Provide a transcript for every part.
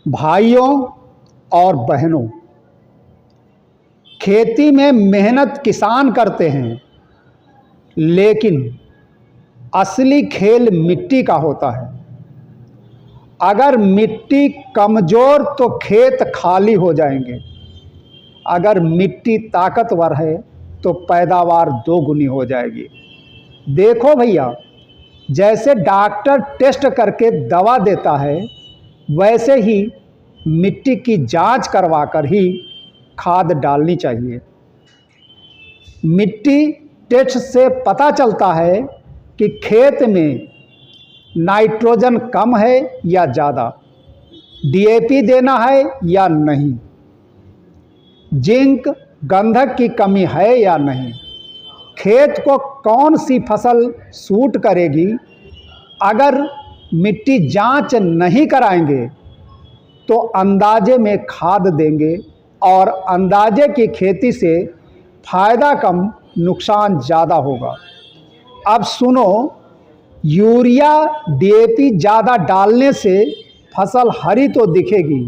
भाइयों और बहनों, खेती में मेहनत किसान करते हैं, लेकिन असली खेल मिट्टी का होता है। अगर मिट्टी कमज़ोर तो खेत खाली हो जाएंगे। अगर मिट्टी ताकतवर है तो पैदावार दोगुनी हो जाएगी। देखो भैया, जैसे डॉक्टर टेस्ट करके दवा देता है, वैसे ही मिट्टी की जांच करवाकर ही खाद डालनी चाहिए। मिट्टी टेस्ट से पता चलता है कि खेत में नाइट्रोजन कम है या ज़्यादा, डीएपी देना है या नहीं, जिंक गंधक की कमी है या नहीं, खेत को कौन सी फसल सूट करेगी। अगर मिट्टी जांच नहीं कराएंगे तो अंदाजे में खाद देंगे और अंदाजे की खेती से फ़ायदा कम, नुकसान ज़्यादा होगा। अब सुनो, यूरिया डीएपी ज़्यादा डालने से फसल हरी तो दिखेगी,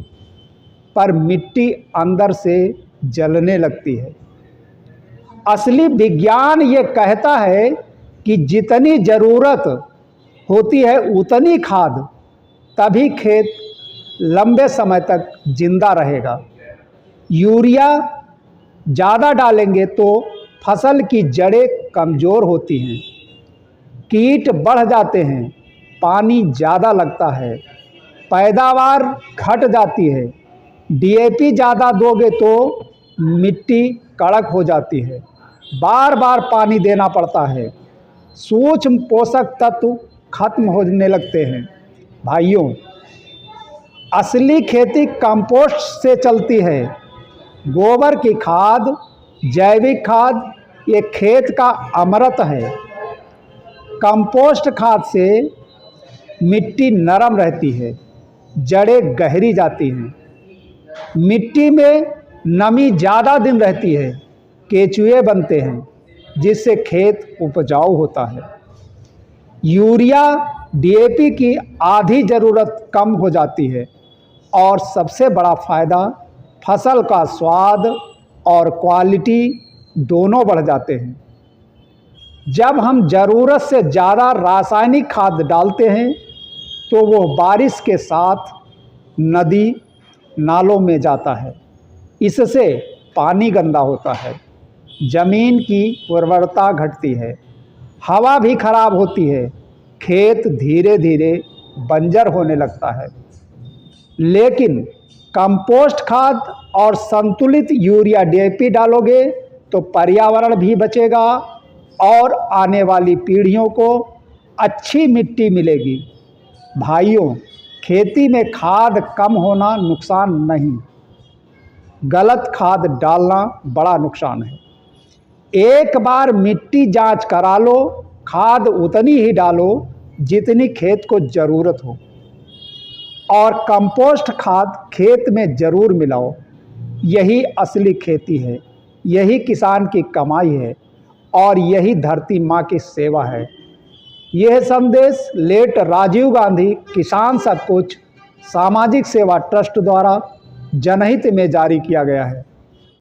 पर मिट्टी अंदर से जलने लगती है। असली विज्ञान ये कहता है कि जितनी ज़रूरत होती है उतनी खाद, तभी खेत लंबे समय तक जिंदा रहेगा। यूरिया ज़्यादा डालेंगे तो फसल की जड़ें कमज़ोर होती हैं, कीट बढ़ जाते हैं, पानी ज़्यादा लगता है, पैदावार घट जाती है। डीएपी ज़्यादा दोगे तो मिट्टी कड़क हो जाती है, बार बार पानी देना पड़ता है, सूक्ष्म पोषक तत्व खत्म होने लगते हैं। भाइयों, असली खेती कंपोस्ट से चलती है। गोबर की खाद, जैविक खाद, ये खेत का अमृत है। कंपोस्ट खाद से मिट्टी नरम रहती है, जड़ें गहरी जाती हैं, मिट्टी में नमी ज़्यादा दिन रहती है, केचुए बनते हैं, जिससे खेत उपजाऊ होता है। यूरिया डीएपी की आधी ज़रूरत कम हो जाती है और सबसे बड़ा फ़ायदा, फसल का स्वाद और क्वालिटी दोनों बढ़ जाते हैं। जब हम ज़रूरत से ज़्यादा रासायनिक खाद डालते हैं तो वो बारिश के साथ नदी नालों में जाता है, इससे पानी गंदा होता है, ज़मीन की उर्वरता घटती है, हवा भी खराब होती है, खेत धीरे धीरे बंजर होने लगता है। लेकिन कंपोस्ट खाद और संतुलित यूरिया डीएपी डालोगे तो पर्यावरण भी बचेगा और आने वाली पीढ़ियों को अच्छी मिट्टी मिलेगी। भाइयों, खेती में खाद कम होना नुकसान नहीं, गलत खाद डालना बड़ा नुकसान है। एक बार मिट्टी जांच करा लो, खाद उतनी ही डालो जितनी खेत को ज़रूरत हो, और कंपोस्ट खाद खेत में ज़रूर मिलाओ। यही असली खेती है, यही किसान की कमाई है और यही धरती माँ की सेवा है। यह संदेश लेट राजीव गांधी किसान सब कुछ सामाजिक सेवा ट्रस्ट द्वारा जनहित में जारी किया गया है।